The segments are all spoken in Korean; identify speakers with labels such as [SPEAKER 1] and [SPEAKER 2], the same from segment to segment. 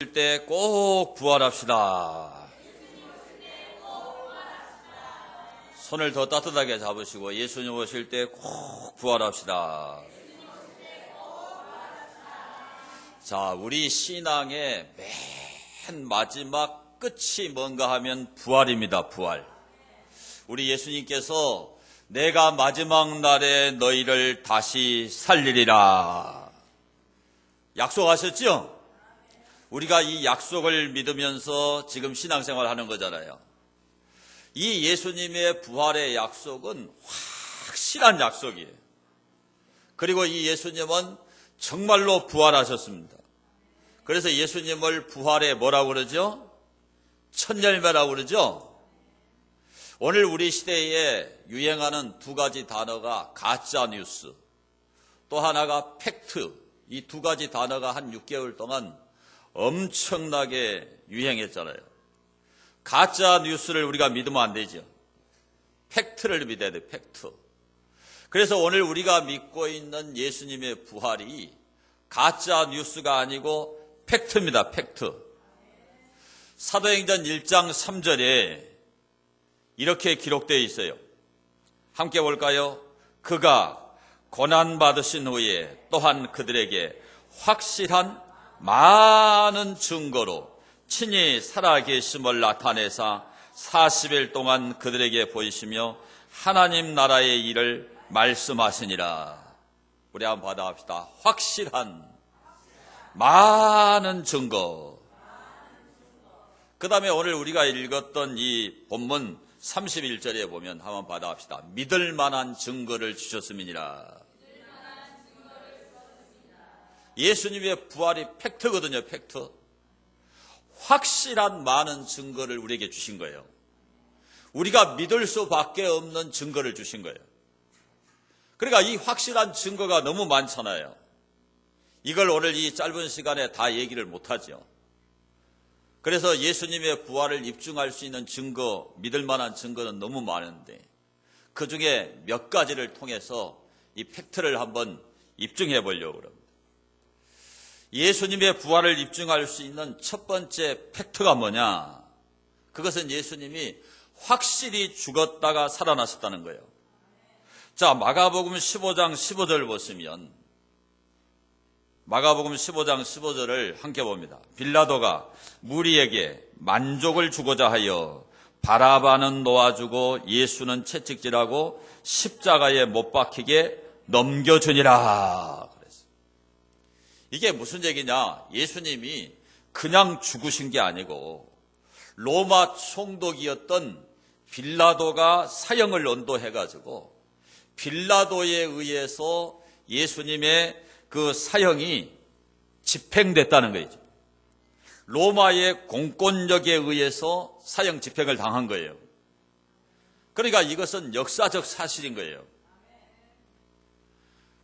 [SPEAKER 1] 때 꼭 부활합시다. 손을 더 따뜻하게 잡으시고 예수님 오실 때 꼭 부활합시다. 자, 우리 신앙의 맨 마지막 끝이 뭔가 하면 부활입니다. 부활. 우리 예수님께서 내가 마지막 날에 너희를 다시 살리리라 약속하셨죠? 우리가 이 약속을 믿으면서 지금 신앙생활 하는 거잖아요. 이 예수님의 부활의 약속은 확실한 약속이에요. 그리고 이 예수님은 정말로 부활하셨습니다. 그래서 예수님을 부활에 뭐라고 그러죠? 첫 열매라고 그러죠? 오늘 우리 시대에 유행하는 두 가지 단어가 가짜 뉴스, 또 하나가 팩트. 이 두 가지 단어가 한 6개월 동안 엄청나게 유행했잖아요. 가짜 뉴스를 우리가 믿으면 안 되죠. 팩트를 믿어야 돼요. 팩트. 그래서 오늘 우리가 믿고 있는 예수님의 부활이 가짜 뉴스가 아니고 팩트입니다. 팩트. 사도행전 1장 3절에 이렇게 기록되어 있어요. 함께 볼까요? 그가 고난받으신 후에 또한 그들에게 확실한 많은 증거로 친히 살아계심을 나타내사 40일 동안 그들에게 보이시며 하나님 나라의 일을 말씀하시니라. 우리 한번 받아봅시다. 확실한 많은 증거. 그 다음에 오늘 우리가 읽었던 이 본문 31절에 보면 한번 받아봅시다. 믿을 만한 증거를 주셨음이니라. 예수님의 부활이 팩트거든요. 팩트. 확실한 많은 증거를 우리에게 주신 거예요. 우리가 믿을 수밖에 없는 증거를 주신 거예요. 그러니까 이 확실한 증거가 너무 많잖아요. 이걸 오늘 이 짧은 시간에 다 얘기를 못하죠. 그래서 예수님의 부활을 입증할 수 있는 증거, 믿을 만한 증거는 너무 많은데 그 중에 몇 가지를 통해서 이 팩트를 한번 입증해 보려고 합니다. 예수님의 부활을 입증할 수 있는 첫 번째 팩트가 뭐냐? 그것은 예수님이 확실히 죽었다가 살아나셨다는 거예요. 자, 마가복음 15장 15절 보시면 마가복음 15장 15절을 함께 봅니다. 빌라도가 무리에게 만족을 주고자 하여 바라바는 놓아주고 예수는 채찍질하고 십자가에 못 박히게 넘겨주니라. 이게 무슨 얘기냐? 예수님이 그냥 죽으신 게 아니고 로마 총독이었던 빌라도가 사형을 언도해가지고 빌라도에 의해서 예수님의 그 사형이 집행됐다는 거죠. 로마의 공권력에 의해서 사형 집행을 당한 거예요. 그러니까 이것은 역사적 사실인 거예요.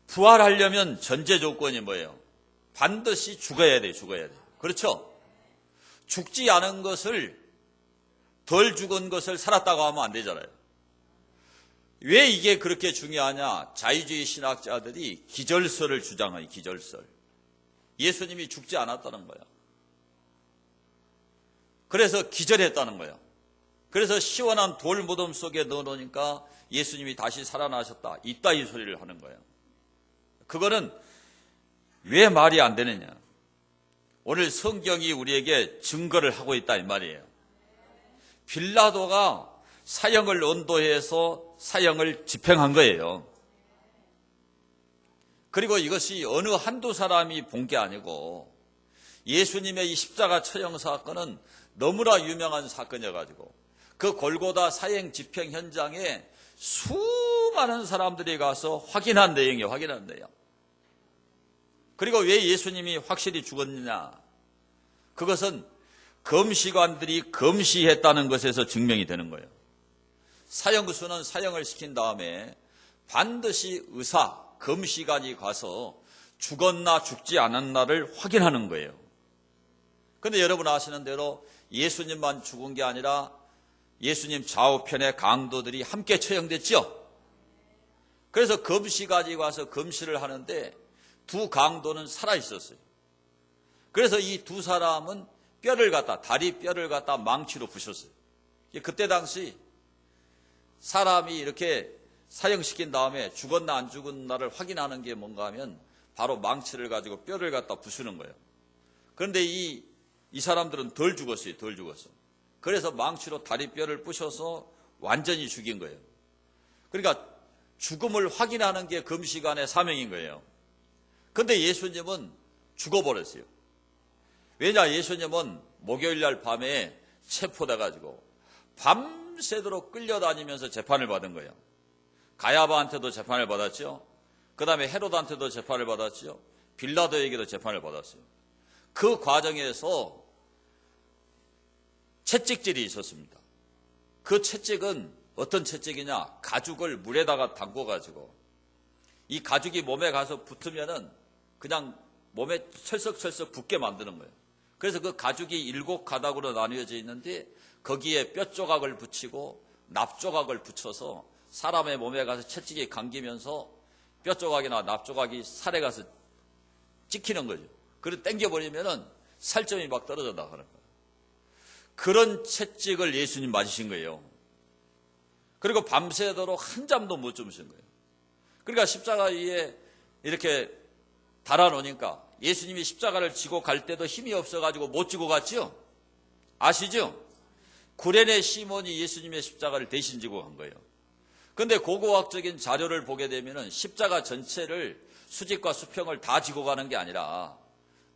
[SPEAKER 1] 부활하려면 전제 조건이 뭐예요? 반드시 죽어야 돼요. 죽어야 돼요. 그렇죠? 죽지 않은 것을, 덜 죽은 것을 살았다고 하면 안 되잖아요. 왜 이게 그렇게 중요하냐? 자유주의 신학자들이 기절설을 주장해요. 기절설. 예수님이 죽지 않았다는 거예요. 그래서 기절했다는 거예요. 그래서 시원한 돌 무덤 속에 넣어놓으니까 예수님이 다시 살아나셨다. 이따위 소리를 하는 거예요. 그거는 왜 말이 안 되느냐? 오늘 성경이 우리에게 증거를 하고 있다 이 말이에요. 빌라도가 사형을 언도해서 사형을 집행한 거예요. 그리고 이것이 어느 한두 사람이 본 게 아니고 예수님의 이 십자가 처형 사건은 너무나 유명한 사건이어가지고 그 골고다 사형 집행 현장에 수많은 사람들이 가서 확인한 내용이에요. 확인한 내용. 그리고 왜 예수님이 확실히 죽었느냐? 그것은 검시관들이 검시했다는 것에서 증명이 되는 거예요. 사형수는 사형을 시킨 다음에 반드시 의사, 검시관이 가서 죽었나 죽지 않았나를 확인하는 거예요. 그런데 여러분 아시는 대로 예수님만 죽은 게 아니라 예수님 좌우편의 강도들이 함께 처형됐죠? 그래서 검시관이 와서 검시를 하는데 두 강도는 살아 있었어요. 그래서 이 두 사람은 뼈를 갖다, 다리 뼈를 갖다 망치로 부셨어요. 그때 당시 사람이 이렇게 사형시킨 다음에 죽었나 안 죽었나를 확인하는 게 뭔가 하면 바로 망치를 가지고 뼈를 갖다 부수는 거예요. 그런데 이 사람들은 덜 죽었어요. 덜 죽었어. 그래서 망치로 다리 뼈를 부셔서 완전히 죽인 거예요. 그러니까 죽음을 확인하는 게 금시간의 사명인 거예요. 그런데 예수님은 죽어버렸어요. 왜냐, 예수님은 목요일 날 밤에 체포돼가지고 밤새도록 끌려다니면서 재판을 받은 거예요. 가야바한테도 재판을 받았죠. 그 다음에 헤롯한테도 재판을 받았죠. 빌라도에게도 재판을 받았어요. 그 과정에서 채찍질이 있었습니다. 그 채찍은 어떤 채찍이냐, 가죽을 물에다가 담궈가지고 이 가죽이 몸에 가서 붙으면은 그냥 몸에 철썩철썩 붙게 만드는 거예요. 그래서 그 가죽이 7가닥으로 나뉘어져 있는데 거기에 뼈 조각을 붙이고 납 조각을 붙여서 사람의 몸에 가서 채찍이 감기면서 뼈 조각이나 납 조각이 살에 가서 찍히는 거죠. 그리고 당겨버리면은 살점이 막 떨어져 나가는 거예요. 그런 채찍을 예수님 맞으신 거예요. 그리고 밤새도록 한 잠도 못 주무신 거예요. 그러니까 십자가 위에 이렇게 달아놓으니까 예수님이 십자가를 지고 갈 때도 힘이 없어가지고 못 지고 갔죠? 아시죠? 구레네 시몬이 예수님의 십자가를 대신 지고 간 거예요. 그런데 고고학적인 자료를 보게 되면은 십자가 전체를 수직과 수평을 다 지고 가는 게 아니라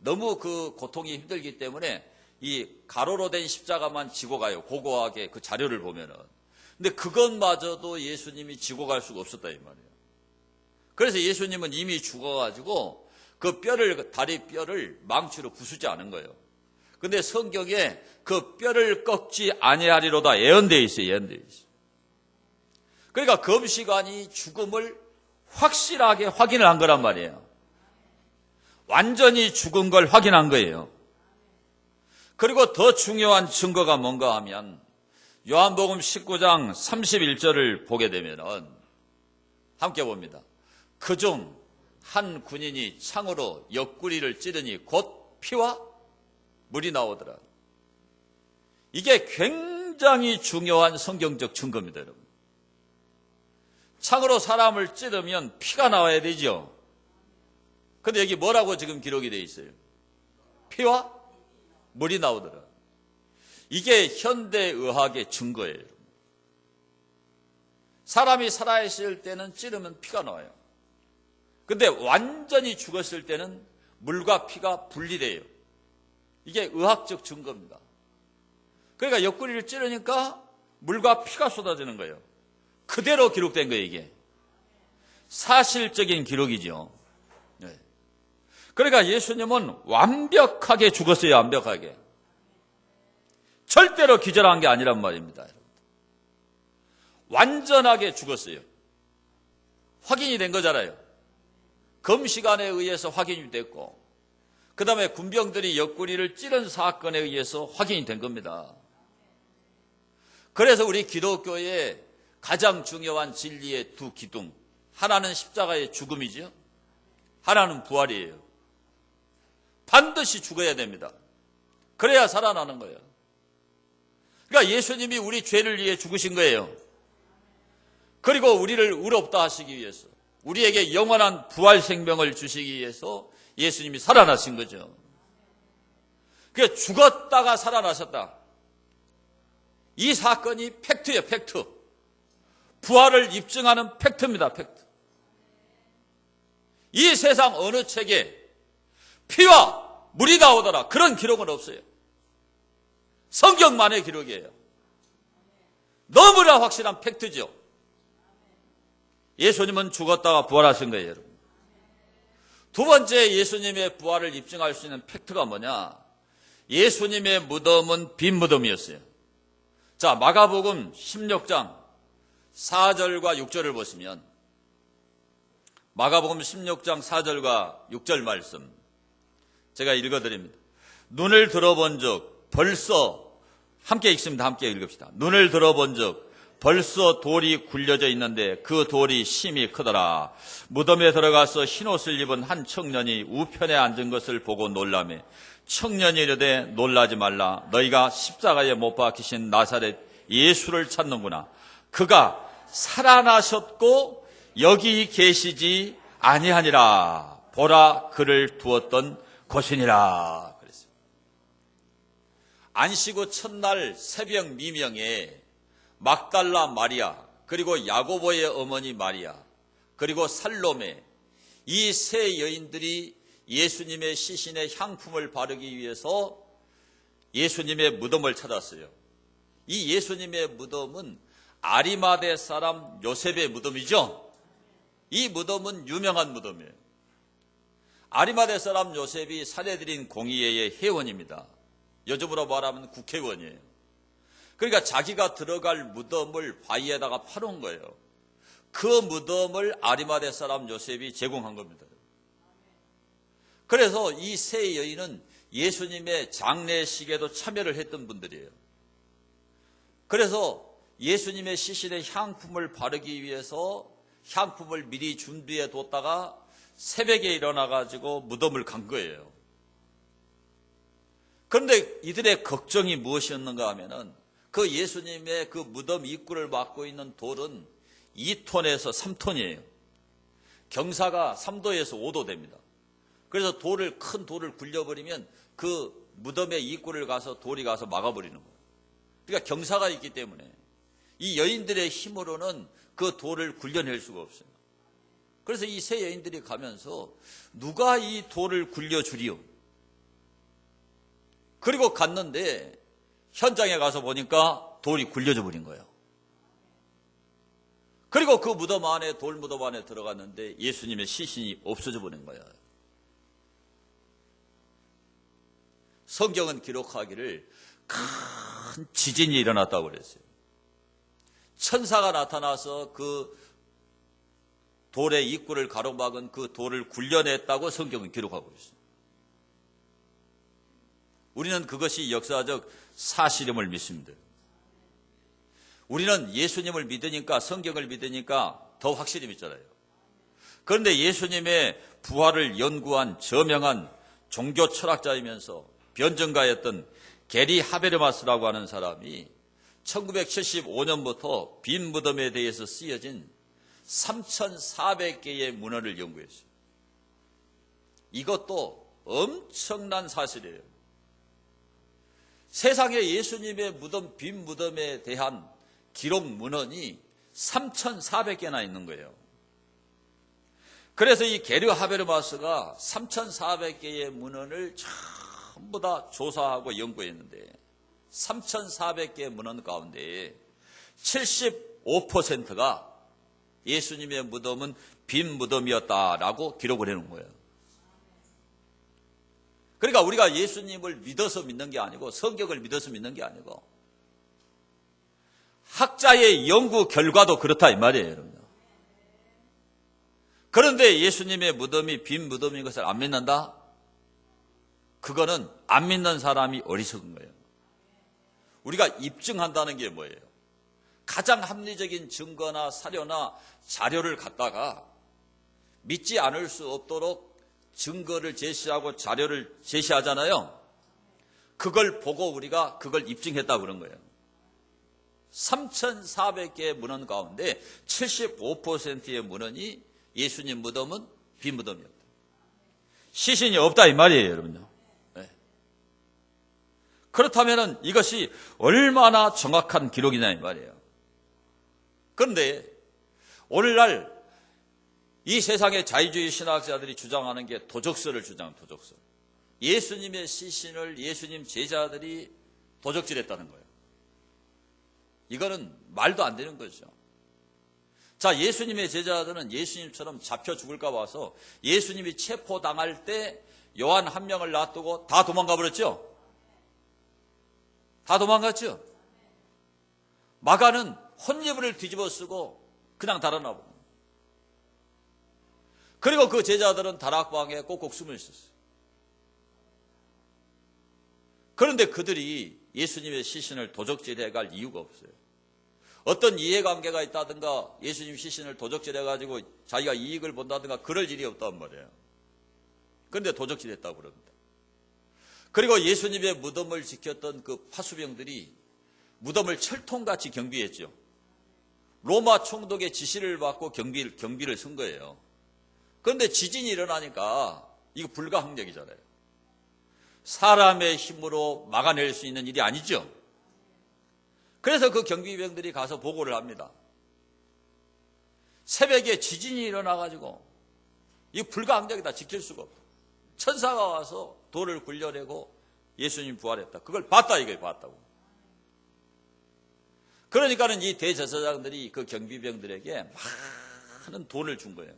[SPEAKER 1] 너무 그 고통이 힘들기 때문에 이 가로로 된 십자가만 지고 가요. 고고하게 그 자료를 보면은. 근데 그것마저도 예수님이 지고 갈 수가 없었다 이 말이에요. 그래서 예수님은 이미 죽어가지고 그 뼈를, 다리 뼈를 망치로 부수지 않은 거예요. 근데 성경에 그 뼈를 꺾지 아니하리로다 예언되어 있어요. 예언되어 있어요. 그러니까 금시간이 죽음을 확실하게 확인을 한 거란 말이에요. 완전히 죽은 걸 확인한 거예요. 그리고 더 중요한 증거가 뭔가 하면 요한복음 19장 31절을 보게 되면은 함께 봅니다. 그중 한 군인이 창으로 옆구리를 찌르니 곧 피와 물이 나오더라. 이게 굉장히 중요한 성경적 증거입니다, 여러분. 창으로 사람을 찌르면 피가 나와야 되죠. 근데 여기 뭐라고 지금 기록이 되어 있어요? 피와 물이 나오더라. 이게 현대의학의 증거예요. 사람이 살아있을 때는 찌르면 피가 나와요. 근데 완전히 죽었을 때는 물과 피가 분리돼요. 이게 의학적 증거입니다. 그러니까 옆구리를 찌르니까 물과 피가 쏟아지는 거예요. 그대로 기록된 거예요, 이게. 사실적인 기록이죠. 네. 그러니까 예수님은 완벽하게 죽었어요, 완벽하게. 절대로 기절한 게 아니란 말입니다. 완전하게 죽었어요. 확인이 된 거잖아요. 금시간에 의해서 확인이 됐고, 그 다음에 군병들이 옆구리를 찌른 사건에 의해서 확인이 된 겁니다. 그래서 우리 기독교의 가장 중요한 진리의 두 기둥, 하나는 십자가의 죽음이죠. 하나는 부활이에요. 반드시 죽어야 됩니다. 그래야 살아나는 거예요. 그러니까 예수님이 우리 죄를 위해 죽으신 거예요. 그리고 우리를 의롭다 하시기 위해서, 우리에게 영원한 부활 생명을 주시기 위해서 예수님이 살아나신 거죠. 그러니까 죽었다가 살아나셨다. 이 사건이 팩트예요, 팩트. 부활을 입증하는 팩트입니다, 팩트. 이 세상 어느 책에 피와 물이 나오더라 그런 기록은 없어요. 성경만의 기록이에요. 너무나 확실한 팩트죠. 예수님은 죽었다가 부활하신 거예요, 여러분. 두 번째 예수님의 부활을 입증할 수 있는 팩트가 뭐냐? 예수님의 무덤은 빈 무덤이었어요. 자, 마가복음 16장 4절과 6절을 보시면, 마가복음 16장 4절과 6절 말씀 제가 읽어드립니다. 눈을 들어본 적 벌써, 함께 읽습니다. 함께 읽읍시다. 눈을 들어본 적 벌써 돌이 굴려져 있는데 그 돌이 심히 크더라. 무덤에 들어가서 흰옷을 입은 한 청년이 우편에 앉은 것을 보고 놀라매 청년이 이르되 놀라지 말라. 너희가 십자가에 못 박히신 나사렛 예수를 찾는구나. 그가 살아나셨고 여기 계시지 아니하니라. 보라, 그를 두었던 곳이니라. 그랬습니다. 안식 후 첫날 새벽 미명에 막달라 마리아, 그리고 야고보의 어머니 마리아, 그리고 살로메, 이 세 여인들이 예수님의 시신에 향품을 바르기 위해서 예수님의 무덤을 찾았어요. 이 예수님의 무덤은 아리마대 사람 요셉의 무덤이죠. 이 무덤은 유명한 무덤이에요. 아리마대 사람 요셉이 사내들인 공의회의 회원입니다. 요즘으로 말하면 국회의원이에요. 그러니까 자기가 들어갈 무덤을 바위에다가 파놓은 거예요. 그 무덤을 아리마대 사람 요셉이 제공한 겁니다. 그래서 이 세 여인은 예수님의 장례식에도 참여를 했던 분들이에요. 그래서 예수님의 시신에 향품을 바르기 위해서 향품을 미리 준비해 뒀다가 새벽에 일어나가지고 무덤을 간 거예요. 그런데 이들의 걱정이 무엇이었는가 하면은 그 예수님의 그 무덤 입구를 막고 있는 돌은 2톤에서 3톤이에요. 경사가 3도에서 5도 됩니다. 그래서 큰 돌을 굴려버리면 그 무덤의 입구를 가서 돌이 가서 막아버리는 거예요. 그러니까 경사가 있기 때문에 이 여인들의 힘으로는 그 돌을 굴려낼 수가 없어요. 그래서 이 세 여인들이 가면서 누가 이 돌을 굴려주리요? 그리고 갔는데 현장에 가서 보니까 돌이 굴려져 버린 거예요. 그리고 그 무덤 안에, 돌 무덤 안에 들어갔는데 예수님의 시신이 없어져 버린 거예요. 성경은 기록하기를 큰 지진이 일어났다고 그랬어요. 천사가 나타나서 그 돌의 입구를 가로막은 그 돌을 굴려냈다고 성경은 기록하고 있어요. 우리는 그것이 역사적 사실임을 믿습니다. 우리는 예수님을 믿으니까, 성경을 믿으니까 더 확실히 믿잖아요. 그런데 예수님의 부활을 연구한 저명한 종교 철학자이면서 변증가였던 게리 하베르마스라고 하는 사람이 1975년부터 빈 무덤에 대해서 쓰여진 3,400개의 문헌을 연구했어요. 이것도 엄청난 사실이에요. 세상에 예수님의 무덤, 빈 무덤에 대한 기록 문헌이 3,400개나 있는 거예요. 그래서 이 게리 하베르마스가 3,400개의 문헌을 전부 다 조사하고 연구했는데 3,400개 문헌 가운데 75%가 예수님의 무덤은 빈 무덤이었다라고 기록을 해놓은 거예요. 그러니까 우리가 예수님을 믿어서 믿는 게 아니고, 성경을 믿어서 믿는 게 아니고, 학자의 연구 결과도 그렇다 이 말이에요, 여러분. 그런데 예수님의 무덤이 빈 무덤인 것을 안 믿는다? 그거는 안 믿는 사람이 어리석은 거예요. 우리가 입증한다는 게 뭐예요? 가장 합리적인 증거나 사료나 자료를 갖다가 믿지 않을 수 없도록 증거를 제시하고 자료를 제시하잖아요. 그걸 보고 우리가 그걸 입증했다고 그런 거예요. 3,400개의 문헌 가운데 75%의 문헌이 예수님 무덤은 빈 무덤이었다. 시신이 없다 이 말이에요, 여러분요. 네. 그렇다면 이것이 얼마나 정확한 기록이냐 이 말이에요. 그런데 오늘날 이 세상의 자유주의 신학자들이 주장하는 게 도적설을 주장합니다. 도적설. 예수님의 시신을 예수님 제자들이 도적질했다는 거예요. 이거는 말도 안 되는 거죠. 자, 예수님의 제자들은 예수님처럼 잡혀 죽을까 봐서 예수님이 체포당할 때 요한 한 명을 놔두고 다 도망가 버렸죠? 다 도망갔죠? 마가는 혼예불을 뒤집어 쓰고 그냥 달아나 버립니다. 그리고 그 제자들은 다락방에 꼭꼭 숨어 있었어요. 그런데 그들이 예수님의 시신을 도적질해 갈 이유가 없어요. 어떤 이해관계가 있다든가 예수님 시신을 도적질해가지고 자기가 이익을 본다든가 그럴 일이 없단 말이에요. 그런데 도적질했다고 그럽니다. 그리고 예수님의 무덤을 지켰던 그 파수병들이 무덤을 철통같이 경비했죠. 로마 총독의 지시를 받고 경비를 쓴 거예요. 그런데 지진이 일어나니까 이거 불가항력이잖아요. 사람의 힘으로 막아낼 수 있는 일이 아니죠. 그래서 그 경비병들이 가서 보고를 합니다. 새벽에 지진이 일어나가지고 이거 불가항력이다. 지킬 수가 없다. 천사가 와서 돌을 굴려내고 예수님 부활했다. 그걸 봤다 이거예요. 봤다고. 그러니까는 이 대제사장들이 그 경비병들에게 많은 돈을 준 거예요.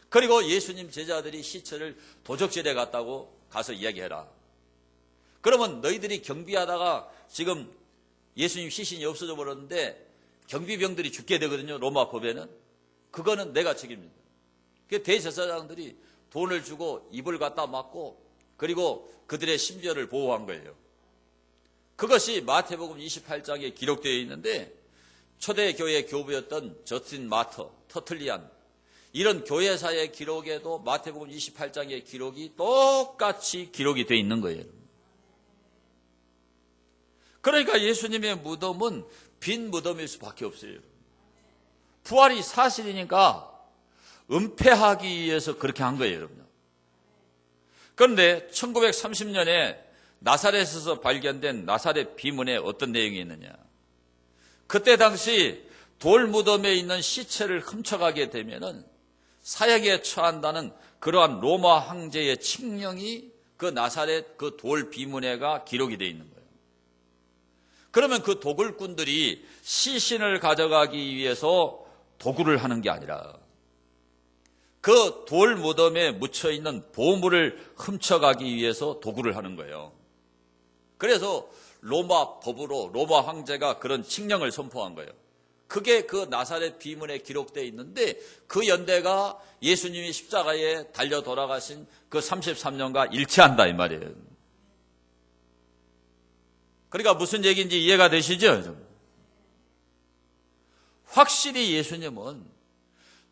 [SPEAKER 1] 그리고 예수님 제자들이 시체를 도적질해 갔다고 가서 이야기해라. 그러면 너희들이 경비하다가 지금 예수님 시신이 없어져 버렸는데 경비병들이 죽게 되거든요. 로마 법에는. 그거는 내가 책임입니다. 그 대제사장들이 돈을 주고 입을 갖다 막고 그리고 그들의 심지어를 보호한 거예요. 그것이 마태복음 28장에 기록되어 있는데 초대교회 교부였던 저스틴 마터, 터틀리안 이런 교회사의 기록에도 마태복음 28장의 기록이 똑같이 기록이 되어 있는 거예요. 그러니까 예수님의 무덤은 빈 무덤일 수밖에 없어요. 부활이 사실이니까 은폐하기 위해서 그렇게 한 거예요, 여러분. 그런데 1930년에 나사렛에서 발견된 나사렛 비문에 어떤 내용이 있느냐. 그때 당시 돌 무덤에 있는 시체를 훔쳐가게 되면은 사형에 처한다는 그러한 로마 황제의 칙령이 그 나사렛 그 돌 비문에가 기록이 되어 있는 거예요. 그러면 그 도굴꾼들이 시신을 가져가기 위해서 도굴을 하는 게 아니라 그 돌 무덤에 묻혀 있는 보물을 훔쳐가기 위해서 도굴을 하는 거예요. 그래서 로마 법으로 로마 황제가 그런 칙령을 선포한 거예요. 그게 그 나사렛 비문에 기록되어 있는데 그 연대가 예수님이 십자가에 달려 돌아가신 그 33년과 일치한다 이 말이에요. 그러니까 무슨 얘기인지 이해가 되시죠? 확실히 예수님은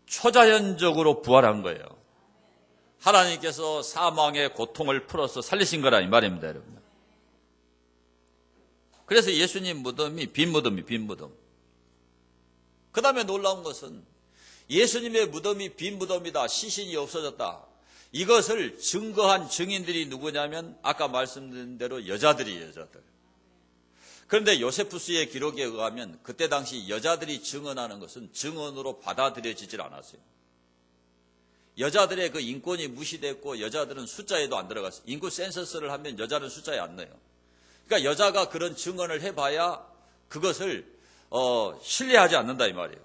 [SPEAKER 1] 초자연적으로 부활한 거예요. 하나님께서 사망의 고통을 풀어서 살리신 거라 이 말입니다, 여러분. 그래서 예수님 무덤이 빈 무덤이 빈 무덤. 그 다음에 놀라운 것은 예수님의 무덤이 빈 무덤이다. 시신이 없어졌다. 이것을 증거한 증인들이 누구냐면 아까 말씀드린 대로 여자들이에요. 여자들. 그런데 요세푸스의 기록에 의하면 그때 당시 여자들이 증언하는 것은 증언으로 받아들여지질 않았어요. 여자들의 그 인권이 무시됐고 여자들은 숫자에도 안 들어갔어요. 인구 센서스를 하면 여자는 숫자에 안 넣어요. 그러니까 여자가 그런 증언을 해봐야 그것을 신뢰하지 않는다 이 말이에요.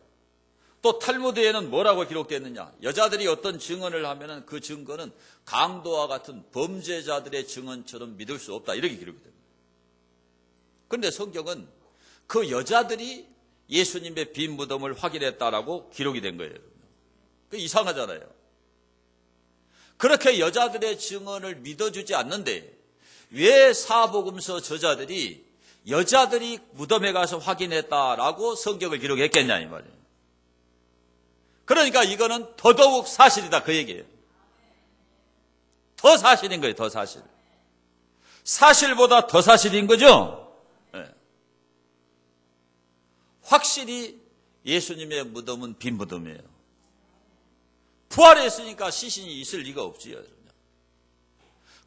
[SPEAKER 1] 또 탈무드에는 뭐라고 기록되어 여자들이 어떤 증언을 하면 그 증거는 강도와 같은 범죄자들의 증언처럼 믿을 수 없다 이렇게 기록이 됩니다. 그런데 성경은 그 여자들이 예수님의 빈 무덤을 확인했다라고 기록이 된 거예요. 그 이상하잖아요. 그렇게 여자들의 증언을 믿어주지 않는데 왜 사복음서 저자들이 여자들이 무덤에 가서 확인했다라고 성경을 기록했겠냐 이 말이에요. 그러니까 이거는 더더욱 사실이다 그 얘기예요. 더 사실인 거예요. 더 사실. 사실보다 더 사실인 거죠. 네. 확실히 예수님의 무덤은 빈 무덤이에요. 부활했으니까 시신이 있을 리가 없지요.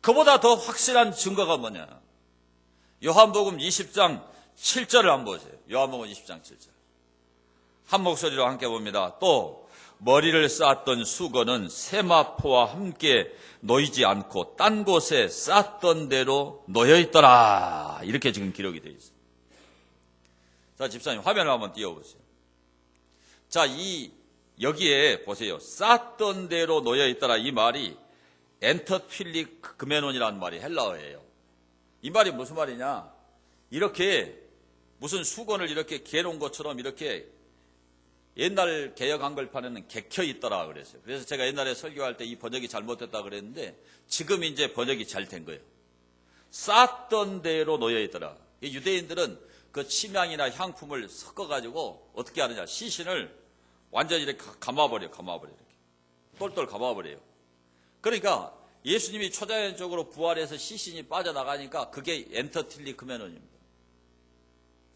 [SPEAKER 1] 그보다 더 확실한 증거가 뭐냐. 요한복음 20장 7절을 한번 보세요. 요한복음 20장 7절. 한 목소리로 함께 봅니다. 또 머리를 쌓았던 수건은 세마포와 함께 놓이지 않고 딴 곳에 쌓던 대로 놓여있더라. 이렇게 지금 기록이 되어 있어요. 자, 집사님 화면을 한번 띄워보세요. 자, 여기에 보세요. 쌓던 대로 놓여있더라. 이 말이 엔터필리그메논이라는 말이 헬라어예요. 이 말이 무슨 말이냐? 이렇게 무슨 수건을 이렇게 개놓은 것처럼 이렇게 옛날 개역 한글판에는 개켜 있더라 그랬어요. 그래서 제가 옛날에 설교할 때 이 번역이 잘못됐다 그랬는데 지금 이제 번역이 잘 된 거예요. 쌓던 대로 놓여 있더라. 유대인들은 그 침향이나 향품을 섞어가지고 어떻게 하느냐? 시신을 완전히 이렇게 감아버려 이렇게 똘똘 감아버려요. 그러니까 예수님이 초자연적으로 부활해서 시신이 빠져나가니까 그게 엔터틸리크메논입니다.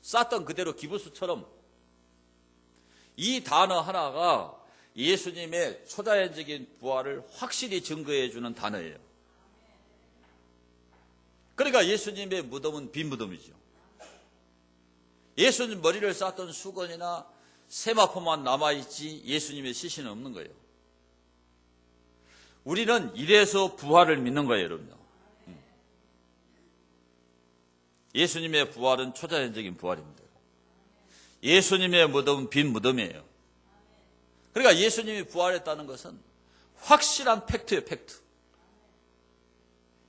[SPEAKER 1] 쌌던 그대로 기부수처럼 이 단어 하나가 예수님의 초자연적인 부활을 확실히 증거해 주는 단어예요. 그러니까 예수님의 무덤은 빈 무덤이죠. 예수님 머리를 쌌던 수건이나 세마포만 남아있지 예수님의 시신은 없는 거예요. 우리는 이래서 부활을 믿는 거예요, 여러분요. 예수님의 부활은 초자연적인 부활입니다. 예수님의 무덤은 빈 무덤이에요. 그러니까 예수님이 부활했다는 것은 확실한 팩트예요, 팩트.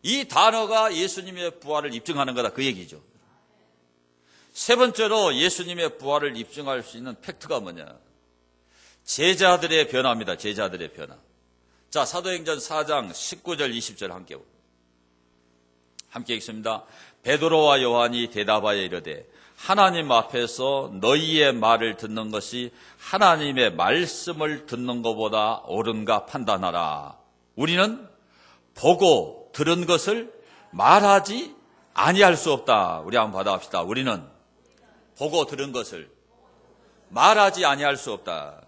[SPEAKER 1] 이 단어가 예수님의 부활을 입증하는 거다, 그 얘기죠. 세 번째로 예수님의 부활을 입증할 수 있는 팩트가 뭐냐? 제자들의 변화입니다, 제자들의 변화. 자, 사도행전 4장 19절 20절 함께 읽습니다. 베드로와 요한이 대답하여 이르되 하나님 앞에서 너희의 말을 듣는 것이 하나님의 말씀을 듣는 것보다 옳은가 판단하라. 우리는 보고 들은 것을 말하지 아니할 수 없다. 우리 한번 받아봅시다. 우리는 보고 들은 것을 말하지 아니할 수 없다.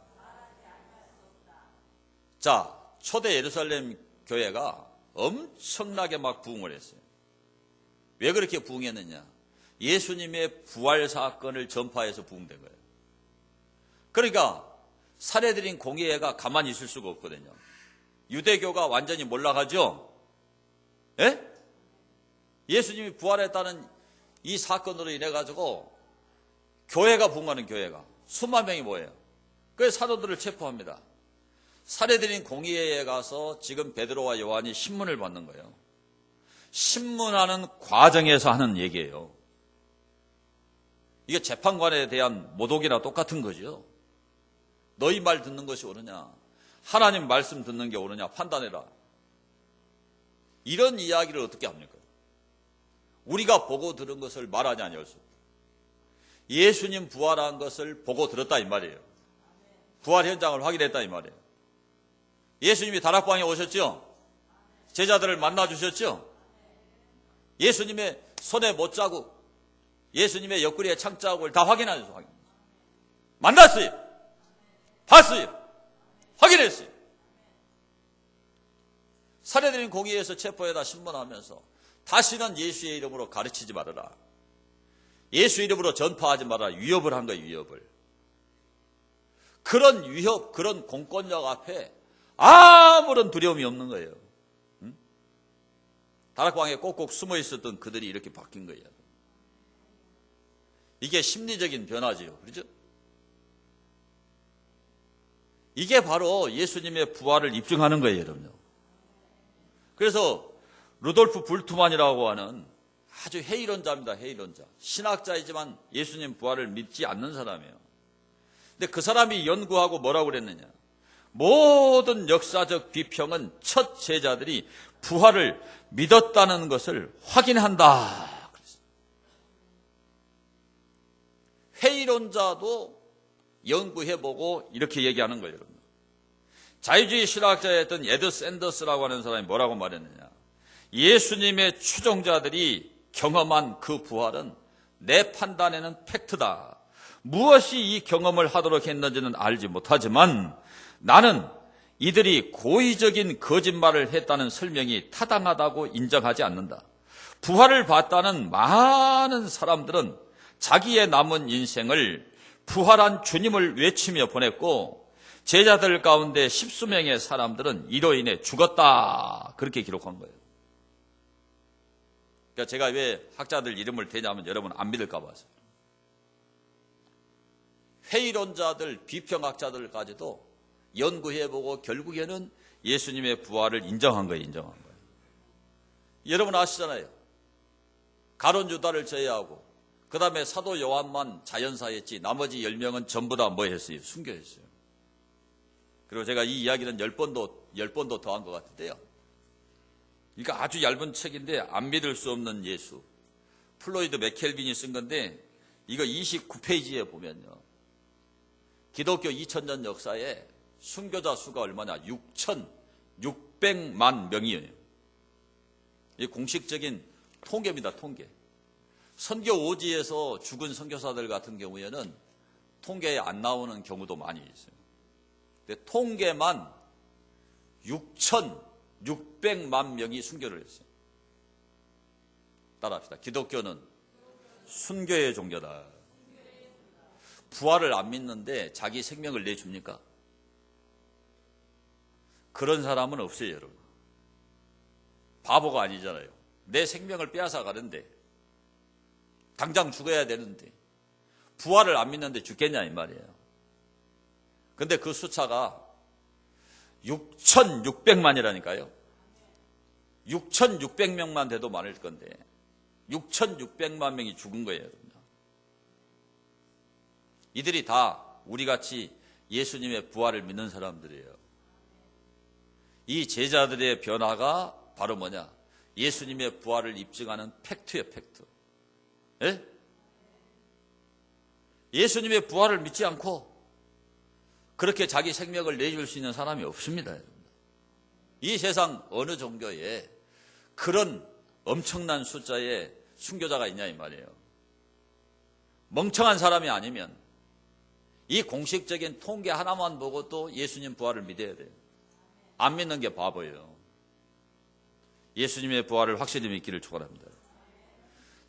[SPEAKER 1] 자, 초대 예루살렘 교회가 엄청나게 막 부흥을 했어요. 왜 그렇게 부흥했느냐? 예수님의 부활 사건을 전파해서 부흥된 거예요. 그러니까 살해드린 공예회가 가만히 있을 수가 없거든요. 유대교가 완전히 몰락하죠? 예? 예수님이 부활했다는 이 사건으로 인해 가지고 교회가 부흥하는 교회가 수만 명이 모여요. 그래서 사도들을 체포합니다. 살해드린 공의회에 가서 지금 베드로와 요한이 신문을 받는 거예요. 신문하는 과정에서 하는 얘기예요. 이게 재판관에 대한 모독이나 똑같은 거죠. 너희 말 듣는 것이 옳으냐, 하나님 말씀 듣는 게 옳으냐 판단해라. 이런 이야기를 어떻게 합니까? 우리가 보고 들은 것을 말하지 아니할 수 없다. 예수님 부활한 것을 보고 들었다 이 말이에요. 부활 현장을 확인했다 이 말이에요. 예수님이 다락방에 오셨죠? 제자들을 만나주셨죠? 예수님의 손에 못자국, 예수님의 옆구리에 창자국을 다 확인하셨어요. 만났어요. 봤어요. 확인했어요. 살해드린 공의회에서 체포해다 신문하면서 다시는 예수의 이름으로 가르치지 말아라. 예수 이름으로 전파하지 말아라. 위협을 한 거예요, 위협을. 그런 위협, 그런 공권력 앞에 아무런 두려움이 없는 거예요. 응? 다락방에 꼭꼭 숨어 있었던 그들이 이렇게 바뀐 거예요. 이게 심리적인 변화지요. 그렇죠? 이게 바로 예수님의 부활을 입증하는 거예요, 여러분요. 그래서 루돌프 불트만이라고 하는 아주 회의론자입니다. 회의론자. 신학자이지만 예수님 부활을 믿지 않는 사람이에요. 근데 그 사람이 연구하고 뭐라고 그랬느냐. 모든 역사적 비평은 첫 제자들이 부활을 믿었다는 것을 확인한다. 회의론자도 연구해보고 이렇게 얘기하는 거예요, 여러분. 자유주의 신학자였던 에드 샌더스라고 하는 사람이 뭐라고 말했느냐. 예수님의 추종자들이 경험한 그 부활은 내 판단에는 팩트다. 무엇이 이 경험을 하도록 했는지는 알지 못하지만 나는 이들이 고의적인 거짓말을 했다는 설명이 타당하다고 인정하지 않는다. 부활을 봤다는 많은 사람들은 자기의 남은 인생을 부활한 주님을 외치며 보냈고 제자들 가운데 십수명의 사람들은 이로 인해 죽었다. 그렇게 기록한 거예요. 그러니까 제가 왜 학자들 이름을 대냐면 여러분 안 믿을까 봐서. 회의론자들, 비평학자들까지도 연구해보고 결국에는 예수님의 부활을 인정한 거예요. 인정한 거예요. 여러분 아시잖아요. 가룟 유다를 제외하고 그 다음에 사도 요한만 자연사했지 나머지 10명은 전부 다 뭐 했어요? 순교했어요. 그리고 제가 이 이야기는 10번도 더 한 것 같은데요. 그러니까 아주 얇은 책인데 안 믿을 수 없는 예수. 플로이드 맥켈빈이 쓴 건데 이거 29페이지에 보면요. 기독교 2000년 역사에 순교자 수가 얼마냐? 6,600만 명이에요. 이 공식적인 통계입니다. 통계. 선교 오지에서 죽은 선교사들 같은 경우에는 통계에 안 나오는 경우도 많이 있어요. 근데 통계만 6,600만 명이 순교를 했어요. 따라합시다. 기독교는 순교의 종교다. 부활을 안 믿는데 자기 생명을 내줍니까? 그런 사람은 없어요, 여러분. 바보가 아니잖아요. 내 생명을 빼앗아 가는데, 당장 죽어야 되는데 부활을 안 믿는데 죽겠냐 이 말이에요. 근데 그 숫자가 6,600만이라니까요. 6,600명만 돼도 많을 건데 6,600만 명이 죽은 거예요, 여러분. 이들이 다 우리같이 예수님의 부활을 믿는 사람들이에요. 이 제자들의 변화가 바로 뭐냐? 예수님의 부활을 입증하는 팩트예요, 팩트. 예? 예수님의 부활을 믿지 않고 그렇게 자기 생명을 내줄 수 있는 사람이 없습니다, 여러분. 이 세상 어느 종교에 그런 엄청난 숫자의 순교자가 있냐 이 말이에요. 멍청한 사람이 아니면 이 공식적인 통계 하나만 보고 또 예수님 부활을 믿어야 돼요. 안 믿는 게 바보예요. 예수님의 부활을 확실히 믿기를 축원합니다.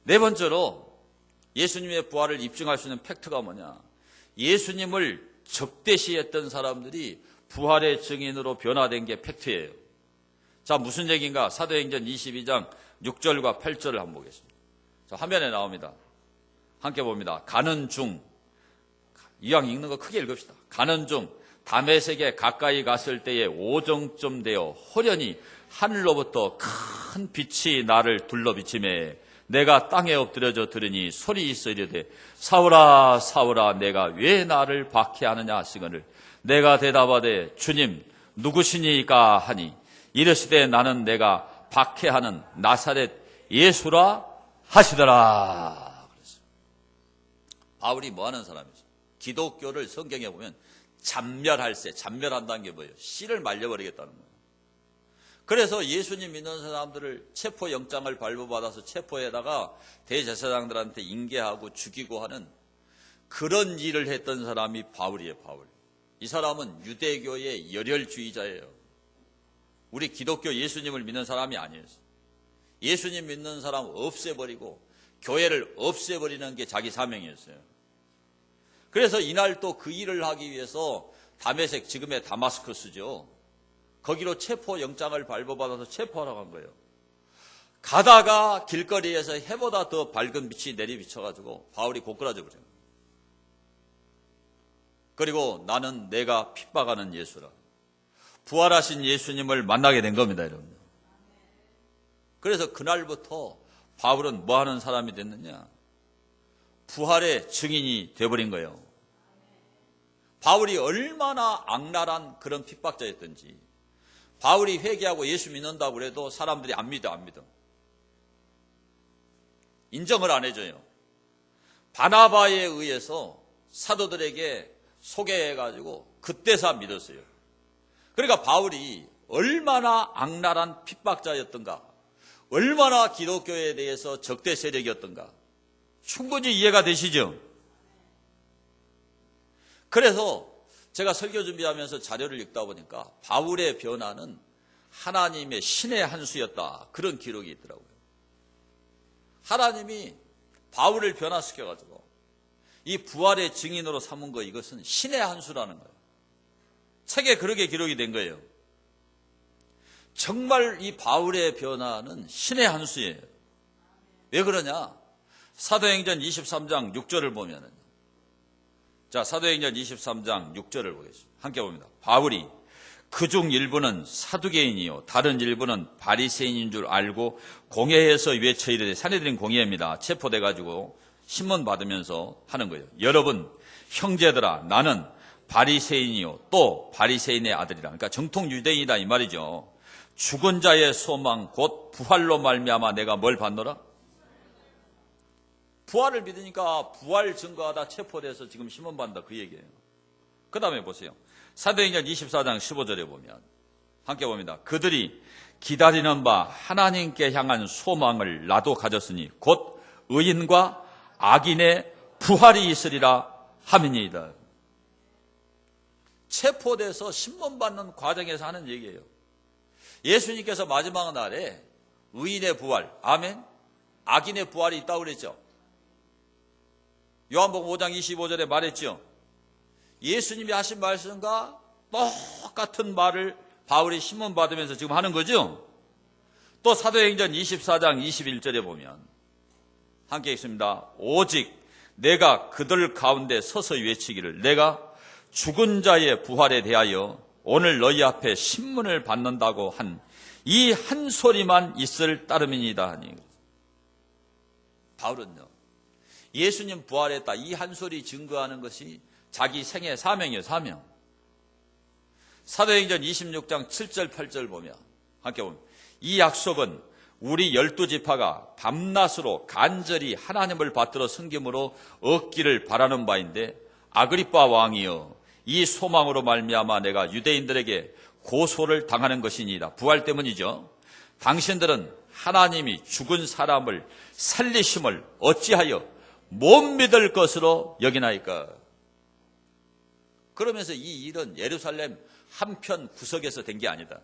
[SPEAKER 1] 네 번째로 예수님의 부활을 입증할 수 있는 팩트가 뭐냐? 예수님을 적대시했던 사람들이 부활의 증인으로 변화된 게 팩트예요. 자, 무슨 얘기인가? 사도행전 22장 6절과 8절을 한번 보겠습니다. 자, 화면에 나옵니다. 함께 봅니다. 가는 중, 이왕 읽는 거 크게 읽읍시다. 가는 중 다메섹에 가까이 갔을 때에 오정쯤 되어 호련히 하늘로부터 큰 빛이 나를 둘러비치매 내가 땅에 엎드려져 들으니 소리 있어 이르되 사울아 사울아 내가 왜 나를 박해하느냐 하시거늘 내가 대답하되 주님 누구시니까 하니 이르시되 나는 내가 박해하는 나사렛 예수라 하시더라. 그랬어요. 바울이 뭐하는 사람이죠? 기독교를 성경에 보면 잔멸할세, 잔멸한다는 게 뭐예요? 씨를 말려버리겠다는 거예요. 그래서 예수님 믿는 사람들을 체포영장을 발부받아서 체포해다가 대제사장들한테 인계하고 죽이고 하는 그런 일을 했던 사람이 바울이에요, 바울. 이 사람은 유대교의 열혈주의자예요. 우리 기독교 예수님을 믿는 사람이 아니에요. 예수님 믿는 사람 없애버리고 교회를 없애버리는 게 자기 사명이었어요. 그래서 이날 또 그 일을 하기 위해서 다메섹, 지금의 다마스커스죠. 거기로 체포영장을 발부받아서 체포하러 간 거예요. 가다가 길거리에서 해보다 더 밝은 빛이 내리비쳐가지고 바울이 고꾸라져 버려요. 그리고 나는 내가 핍박하는 예수라. 부활하신 예수님을 만나게 된 겁니다, 여러분. 그래서 그날부터 바울은 뭐 하는 사람이 됐느냐? 부활의 증인이 되어버린 거예요. 바울이 얼마나 악랄한 그런 핍박자였던지. 바울이 회개하고 예수 믿는다고 그래도 사람들이 안 믿어. 인정을 안 해줘요. 바나바에 의해서 사도들에게 소개해가지고 그때서 믿었어요. 그러니까 바울이 얼마나 악랄한 핍박자였던가, 얼마나 기독교에 대해서 적대 세력이었던가 충분히 이해가 되시죠? 그래서 제가 설교 준비하면서 자료를 읽다 보니까 바울의 변화는 하나님의 신의 한 수였다. 그런 기록이 있더라고요. 하나님이 바울을 변화시켜가지고 이 부활의 증인으로 삼은 거, 이것은 신의 한 수라는 거예요. 책에 그렇게 기록이 된 거예요. 정말 이 바울의 변화는 신의 한 수예요. 왜 그러냐? 사도행전 23장 6절을 보면은, 자, 사도행전 23장 6절을 보겠습니다. 함께 봅니다. 바울이 그중 일부는 사두개인이요 다른 일부는 바리새인인 줄 알고 공회에서 외쳐 이르되, 산헤드린 공회입니다. 체포돼 가지고 신문 받으면서 하는 거예요. 여러분 형제들아, 나는 바리새인이요 또 바리새인의 아들이라. 그러니까 정통 유대인이다 이 말이죠. 죽은 자의 소망 곧 부활로 말미암아 내가 뭘 받노라? 부활을 믿으니까 부활 증거하다 체포돼서 지금 신문 받는다, 그 얘기예요. 그 다음에 보세요. 사도행전 24장 15절에 보면 함께 봅니다. 그들이 기다리는 바 하나님께 향한 소망을 나도 가졌으니 곧 의인과 악인의 부활이 있으리라 함이니이다. 체포돼서 신문받는 과정에서 하는 얘기예요. 예수님께서 마지막 날에 의인의 부활, 아멘, 악인의 부활이 있다고 그랬죠. 요한복음 5장 25절에 말했죠. 예수님이 하신 말씀과 똑같은 말을 바울이 신문받으면서 지금 하는 거죠. 또 사도행전 24장 21절에 보면 함께 있습니다. 오직 내가 그들 가운데 서서 외치기를 내가 죽은 자의 부활에 대하여 오늘 너희 앞에 신문을 받는다고 한 이 한 소리만 있을 따름이니이다 하니. 바울은요, 예수님 부활했다 이 한 소리 증거하는 것이 자기 생애 사명이에요. 사명. 사도행전 26장 7절 8절 보면 함께 보면 이 약속은 우리 12지파가 밤낮으로 간절히 하나님을 받들어 섬김으로 얻기를 바라는 바인데 아그리빠 왕이여 이 소망으로 말미암아 내가 유대인들에게 고소를 당하는 것이니이다. 부활 때문이죠. 당신들은 하나님이 죽은 사람을 살리심을 어찌하여 못 믿을 것으로 여기나이까. 그러면서 이 일은 예루살렘 한편 구석에서 된 게 아니다.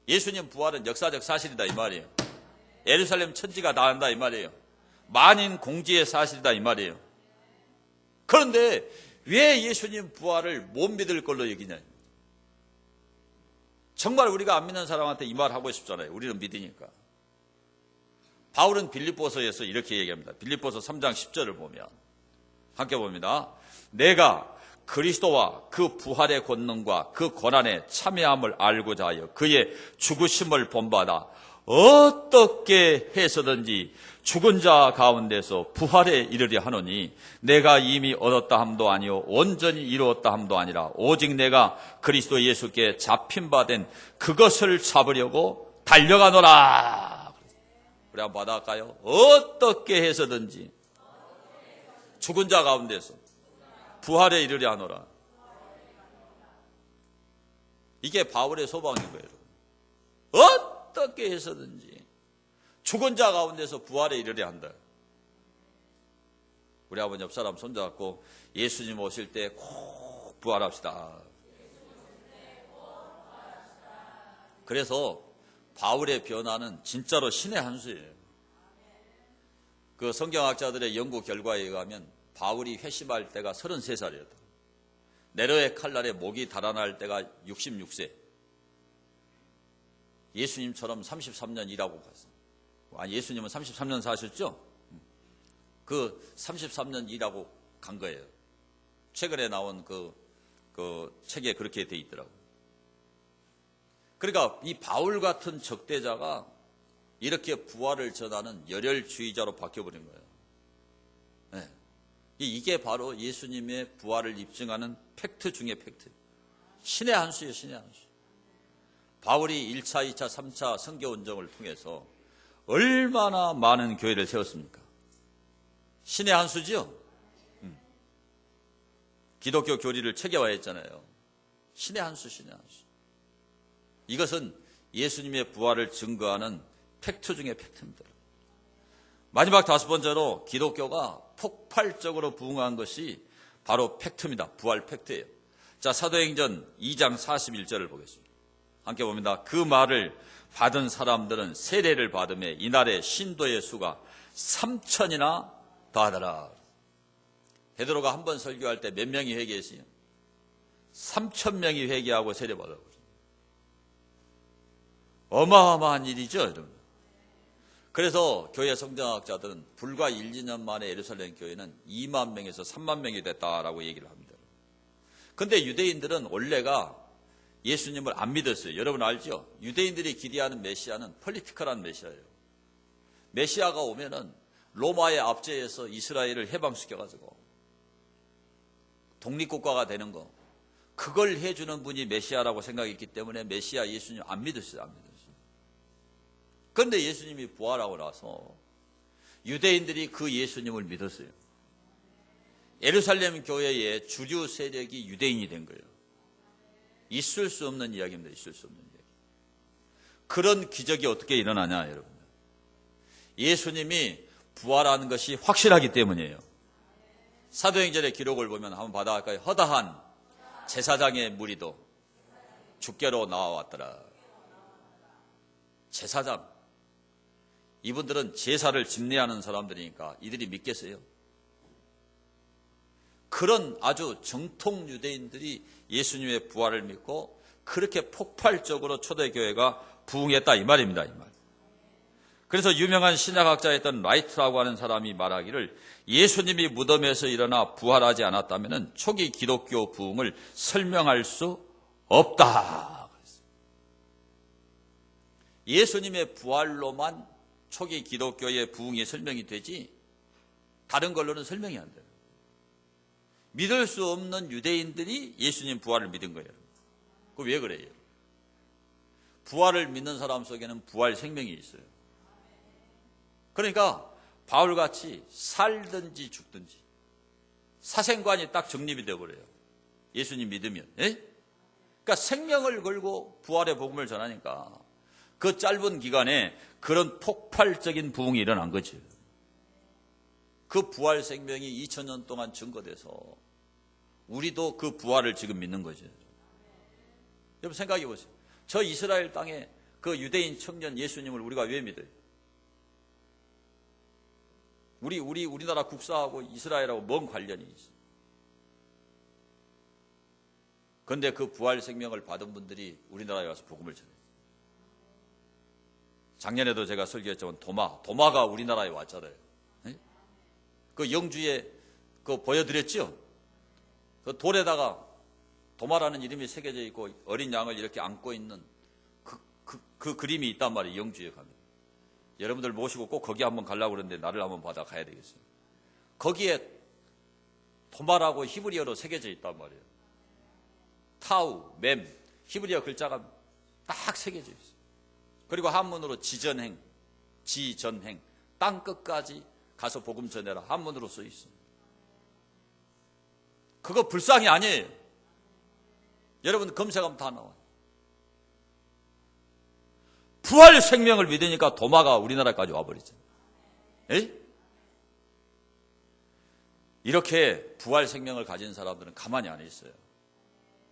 [SPEAKER 1] 예수님 부활은 역사적 사실이다 이 말이에요. 예루살렘 천지가 다 안다 이 말이에요. 만인 공지의 사실이다 이 말이에요. 그런데 왜 예수님 부활을 못 믿을 걸로 여기냐. 정말 우리가 안 믿는 사람한테 이 말 하고 싶잖아요. 우리는 믿으니까. 바울은 빌립보서에서 이렇게 얘기합니다. 빌립보서 3장 10절을 보면 함께 봅니다. 내가 그리스도와 그 부활의 권능과 그 고난에 참여함을 알고자 하여 그의 죽으심을 본받아 어떻게 해서든지 죽은 자 가운데서 부활에 이르려 하노니 내가 이미 얻었다 함도 아니요 온전히 이루었다 함도 아니라 오직 내가 그리스도 예수께 잡힌 바 된 그것을 잡으려고 달려가노라. 우리 한번 받아갈까요? 어떻게 해서든지 죽은 자 가운데서 부활에 이르려 하노라. 이게 바울의 소망인 거예요. 어떻게 해서든지 죽은 자 가운데서 부활에 이르려 한다. 우리 아버지 옆 사람 손잡고 예수님 오실 때 꼭 부활합시다. 그래서 바울의 변화는 진짜로 신의 한 수예요. 그 성경학자들의 연구 결과에 의하면 바울이 회심할 때가 33살이었다. 네로의 칼날에 목이 달아날 때가 66세. 예수님처럼 33년 일하고 갔어. 예수님은 33년 사셨죠? 그 33년 일하고 간 거예요. 최근에 나온 그 책에 그렇게 돼 있더라고요. 그러니까 이 바울 같은 적대자가 이렇게 부활을 전하는 열혈주의자로 바뀌어버린 거예요. 네. 이게 바로 예수님의 부활을 입증하는 팩트 중의 팩트. 신의 한 수예요, 신의 한 수. 바울이 1차, 2차, 3차 선교운동을 통해서 얼마나 많은 교회를 세웠습니까? 신의 한 수죠? 기독교 교리를 체계화했잖아요. 신의 한 수, 신의 한 수. 이것은 예수님의 부활을 증거하는 팩트 중의 팩트입니다. 마지막 5번째로 기독교가 폭발적으로 부흥한 것이 바로 팩트입니다. 부활 팩트예요. 자, 사도행전 2장 41절을 보겠습니다. 함께 봅니다. 그 말을 받은 사람들은 세례를 받음에 이날의 신도의 수가 3,000이나 더하더라. 베드로가 한 번 설교할 때 몇 명이 회개했어요? 3,000명이 회개하고 세례받았거든요. 어마어마한 일이죠, 여러분. 그래서 교회 성경학자들은 불과 1, 2년 만에 예루살렘 교회는 2만 명에서 3만 명이 됐다라고 얘기를 합니다. 그런데 유대인들은 원래가 예수님을 안 믿었어요. 여러분 알죠? 유대인들이 기대하는 메시아는 폴리티컬한 메시아예요. 메시아가 오면은 로마의 압제에서 이스라엘을 해방시켜가지고 독립국가가 되는 거, 그걸 해주는 분이 메시아라고 생각했기 때문에 메시아 예수님 안 믿었어요. 안 믿었어요. 그런데 예수님이 부활하고 나서 유대인들이 그 예수님을 믿었어요. 예루살렘 교회의 주류 세력이 유대인이 된 거예요. 있을 수 없는 이야기입니다. 있을 수 없는 이야기. 그런 기적이 어떻게 일어나냐, 여러분. 예수님이 부활하는 것이 확실하기 때문이에요. 사도행전의 기록을 보면 한번 받아갈까요? 허다한 제사장의 무리도 주께로 나와왔더라. 제사장. 이분들은 제사를 집례하는 사람들이니까 이들이 믿겠어요? 그런 아주 정통 유대인들이 예수님의 부활을 믿고 그렇게 폭발적으로 초대교회가 부흥했다 이 말입니다. 이 말. 그래서 유명한 신약학자였던 라이트라고 하는 사람이 말하기를 예수님이 무덤에서 일어나 부활하지 않았다면 초기 기독교 부흥을 설명할 수 없다. 예수님의 부활로만 초기 기독교의 부흥이 설명이 되지 다른 걸로는 설명이 안 돼요. 믿을 수 없는 유대인들이 예수님 부활을 믿은 거예요. 그 왜 그래요? 부활을 믿는 사람 속에는 부활 생명이 있어요. 그러니까 바울같이 살든지 죽든지 사생관이 딱 정립이 되어버려요. 예수님 믿으면. 예? 그러니까 생명을 걸고 부활의 복음을 전하니까 그 짧은 기간에 그런 폭발적인 부흥이 일어난 거죠. 그 부활 생명이 2000년 동안 증거돼서 우리도 그 부활을 지금 믿는 거죠. 여러분 생각해 보세요. 저 이스라엘 땅에 그 유대인 청년 예수님을 우리가 왜 믿어요? 우리나라 국사하고 이스라엘하고 뭔 관련이 있어요? 그런데 그 부활 생명을 받은 분들이 우리나라에 와서 복음을 전해요. 작년에도 제가 설교했지만 도마가 우리나라에 왔잖아요. 네? 그 영주에 그 보여드렸죠? 그 돌에다가 도마라는 이름이 새겨져 있고 어린 양을 이렇게 안고 있는 그 그림이 있단 말이에요. 영주에 가면. 여러분들 모시고 꼭 거기 한번 가려고 그러는데 나를 한번 받아 가야 되겠어요. 거기에 도마라고 히브리어로 새겨져 있단 말이에요. 타우, 맴, 히브리어 글자가 딱 새겨져 있어요. 그리고 한문으로 지전행, 땅 끝까지 가서 복음 전해라. 한문으로 써 있어요. 그거 불쌍히 아니에요. 여러분 검색하면 다 나와요. 부활 생명을 믿으니까 도마가 우리나라까지 와버리죠. 에? 이렇게 부활 생명을 가진 사람들은 가만히 안 있어요.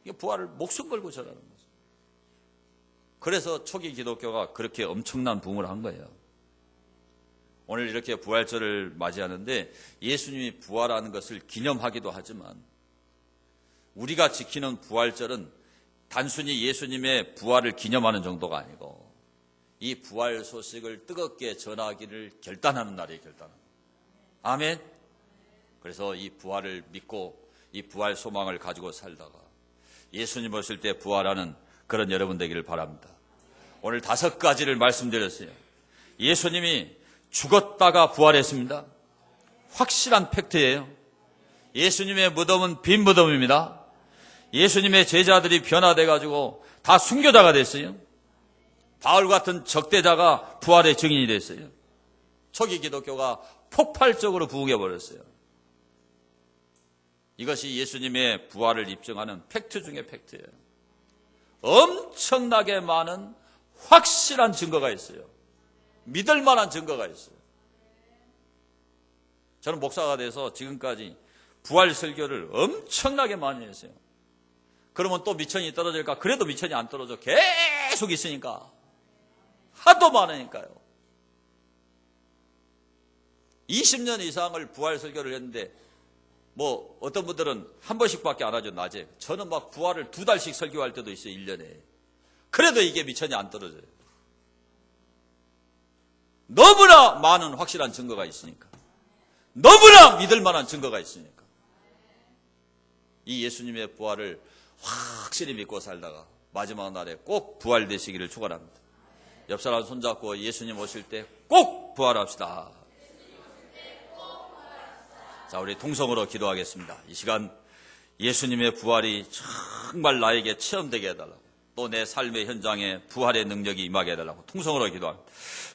[SPEAKER 1] 이게 부활을 목숨 걸고 전하는 거죠. 그래서 초기 기독교가 그렇게 엄청난 부흥을 한 거예요. 오늘 이렇게 부활절을 맞이하는데 예수님이 부활하는 것을 기념하기도 하지만 우리가 지키는 부활절은 단순히 예수님의 부활을 기념하는 정도가 아니고 이 부활 소식을 뜨겁게 전하기를 결단하는 날이에요. 결단하는. 아멘. 그래서 이 부활을 믿고 이 부활 소망을 가지고 살다가 예수님 오실 때 부활하는 그런 여러분 되기를 바랍니다. 오늘 5가지를 말씀드렸어요. 예수님이 죽었다가 부활했습니다. 확실한 팩트예요. 예수님의 무덤은 빈 무덤입니다. 예수님의 제자들이 변화돼가지고 다 순교자가 됐어요. 바울 같은 적대자가 부활의 증인이 됐어요. 초기 기독교가 폭발적으로 부흥해버렸어요. 이것이 예수님의 부활을 입증하는 팩트 중의 팩트예요. 엄청나게 많은 확실한 증거가 있어요. 믿을 만한 증거가 있어요. 저는 목사가 돼서 지금까지 부활 설교를 엄청나게 많이 했어요. 그러면 또 미천이 떨어질까? 그래도 미천이 안 떨어져. 계속 있으니까. 하도 많으니까요. 20년 이상을 부활 설교를 했는데 뭐 어떤 분들은 한 번씩밖에 안 하죠. 낮에. 저는 막 부활을 2달씩 설교할 때도 있어요. 1년에. 그래도 이게 미천이 안 떨어져요. 너무나 많은 확실한 증거가 있으니까. 너무나 믿을 만한 증거가 있으니까. 이 예수님의 부활을 확실히 믿고 살다가 마지막 날에 꼭 부활되시기를 축원합니다. 옆 사람 손잡고 예수님 오실 때 꼭 부활합시다. 자, 우리 통성으로 기도하겠습니다. 이 시간 예수님의 부활이 정말 나에게 체험되게 해달라고, 또 내 삶의 현장에 부활의 능력이 임하게 해달라고 통성으로 기도합니다.